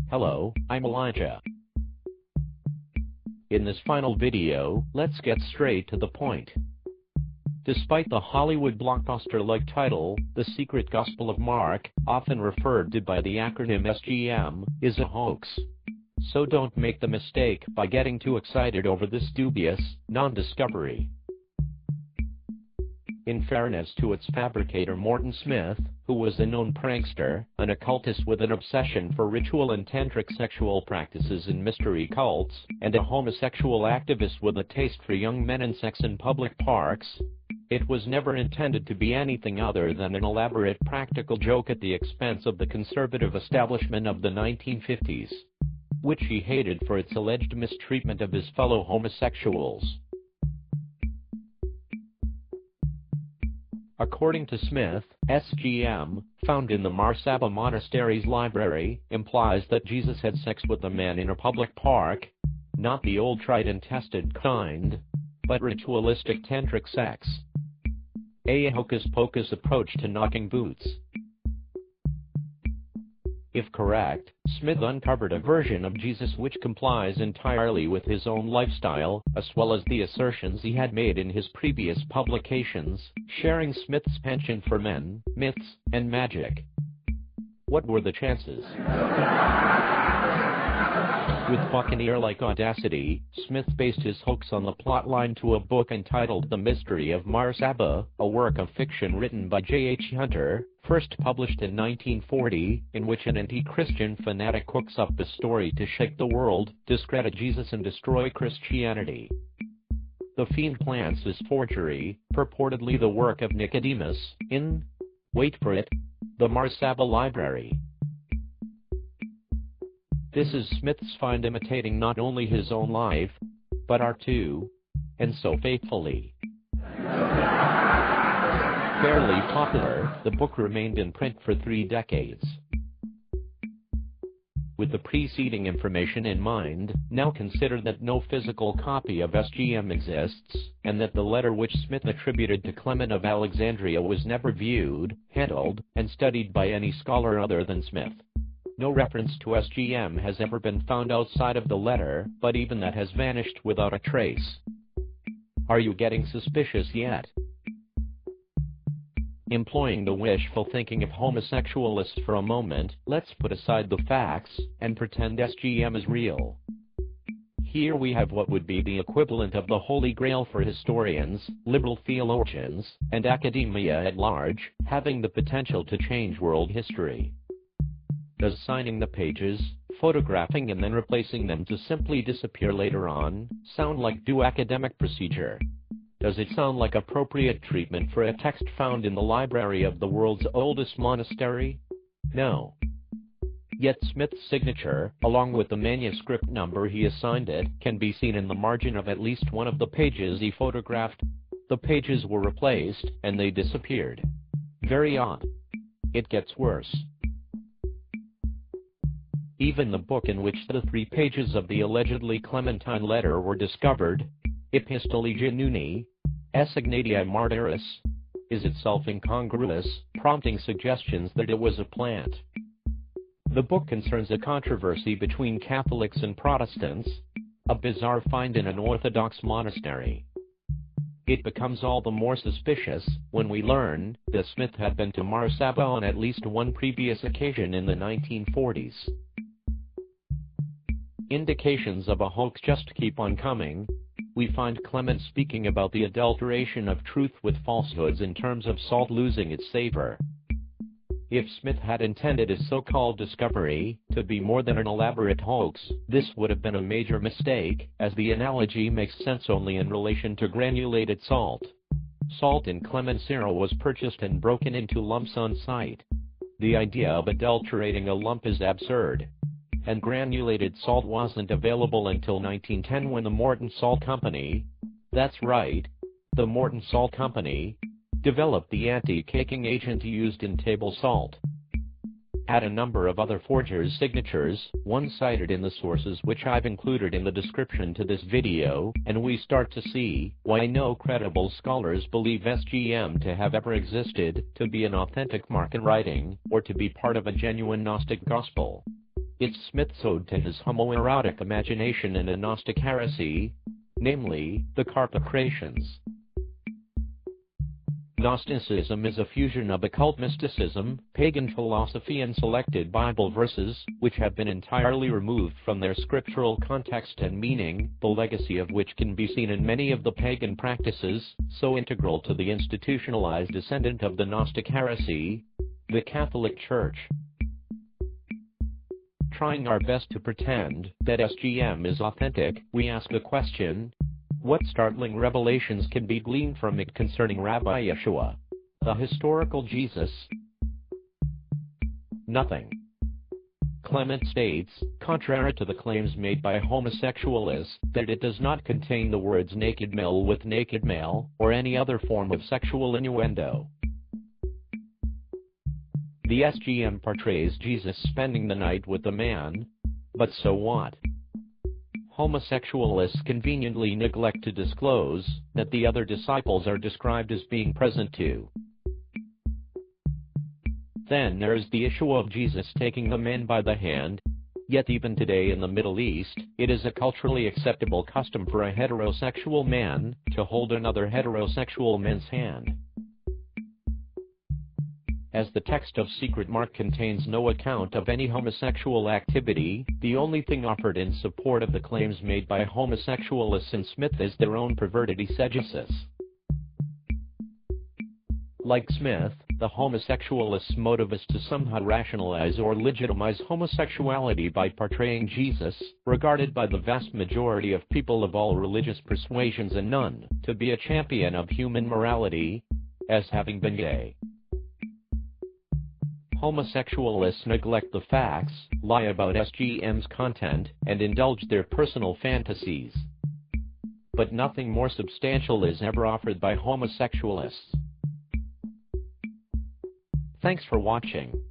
Hello, I'm Elijah. In this final video, let's get straight to the point. Despite the Hollywood blockbuster-like title, The Secret Gospel of Mark, often referred to by the acronym SGM, is a hoax. So don't make the mistake by getting too excited over this dubious non-discovery. In fairness to its fabricator Morton Smith, who was a known prankster, an occultist with an obsession for ritual and tantric sexual practices in mystery cults, and a homosexual activist with a taste for young men and sex in public parks, it was never intended to be anything other than an elaborate practical joke at the expense of the conservative establishment of the 1950s, which he hated for its alleged mistreatment of his fellow homosexuals. According to Smith, SGM, found in the Marsaba Monastery's library, implies that Jesus had sex with a man in a public park, not the old tried and tested kind, but ritualistic tantric sex. A hocus-pocus approach to knocking boots. If correct, Smith uncovered a version of Jesus which complies entirely with his own lifestyle, as well as the assertions he had made in his previous publications, sharing Smith's penchant for men, myths, and magic. What were the chances? With buccaneer-like audacity, Smith based his hoax on the plotline to a book entitled The Mystery of Marsaba, a work of fiction written by J.H. Hunter, first published in 1940, in which an anti-Christian fanatic cooks up a story to shake the world, discredit Jesus and destroy Christianity. The fiend plants his Forgery, purportedly the work of Nicodemus, in, wait for it, the Marsaba Library. This is Smith's find imitating not only his own life, but our too, and so faithfully. Fairly popular, the book remained in print for 3 decades. With the preceding information in mind, now consider that no physical copy of SGM exists, and that the letter which Smith attributed to Clement of Alexandria was never viewed, handled, and studied by any scholar other than Smith. No reference to SGM has ever been found outside of the letter, but even that has vanished without a trace. Are you getting suspicious yet? Employing the wishful thinking of homosexualists for a moment, let's put aside the facts, and pretend SGM is real. Here we have what would be the equivalent of the Holy Grail for historians, liberal theologians, and academia at large, having the potential to change world history. Does signing the pages, photographing and then replacing them to simply disappear later on, sound like due academic procedure? Does it sound like appropriate treatment for a text found in the library of the world's oldest monastery? No. Yet Smith's signature, along with the manuscript number he assigned it, can be seen in the margin of at least one of the pages he photographed. The pages were replaced, and they disappeared. Very odd. It gets worse. Even the book in which the 3 pages of the allegedly Clementine letter were discovered, Epistolae Genuni, Assignatio Martyris, is itself incongruous, prompting suggestions that it was a plant. The book concerns a controversy between Catholics and Protestants, a bizarre find in an Orthodox monastery. It becomes all the more suspicious when we learn that Smith had been to Marsaba on at least one previous occasion in the 1940s. Indications of a hoax just keep on coming. We find Clement speaking about the adulteration of truth with falsehoods in terms of salt losing its savor. If Smith had intended his so-called discovery to be more than an elaborate hoax, this would have been a major mistake, as the analogy makes sense only in relation to granulated salt. Salt in Clement's era was purchased and broken into lumps on site. The idea of adulterating a lump is absurd. And granulated salt wasn't available until 1910 when the Morton Salt Company, that's right, the Morton Salt Company, developed the anti-caking agent used in table salt. Add a number of other forgers' signatures, one cited in the sources which I've included in the description to this video, and we start to see why no credible scholars believe SGM to have ever existed, to be an authentic mark in writing, or to be part of a genuine Gnostic gospel. Its Smith ode to his homoerotic imagination and a Gnostic heresy, namely, the Carpocratians. Gnosticism is a fusion of occult mysticism, pagan philosophy and selected Bible verses, which have been entirely removed from their scriptural context and meaning, the legacy of which can be seen in many of the pagan practices, so integral to the institutionalized descendant of the Gnostic heresy, the Catholic Church. Trying our best to pretend that SGM is authentic, we ask the question, what startling revelations can be gleaned from it concerning Rabbi Yah'shua, the historical Jesus? Nothing. Clement states, contrary to the claims made by homosexualists, that it does not contain the words naked male with naked male, or any other form of sexual innuendo. The SGM portrays Jesus spending the night with a man, but so what? Homosexualists conveniently neglect to disclose that the other disciples are described as being present too. Then there is the issue of Jesus taking the men by the hand, yet even today in the Middle East, it is a culturally acceptable custom for a heterosexual man to hold another heterosexual man's hand. As the text of Secret Mark contains no account of any homosexual activity, the only thing offered in support of the claims made by homosexualists in Smith is their own perverted exegesis. Like Smith, the homosexualist's motive is to somehow rationalize or legitimize homosexuality by portraying Jesus, regarded by the vast majority of people of all religious persuasions and none, to be a champion of human morality, as having been gay. Homosexualists neglect the facts, lie about SGM's content, and indulge their personal fantasies. But nothing more substantial is ever offered by homosexualists. Thanks for watching.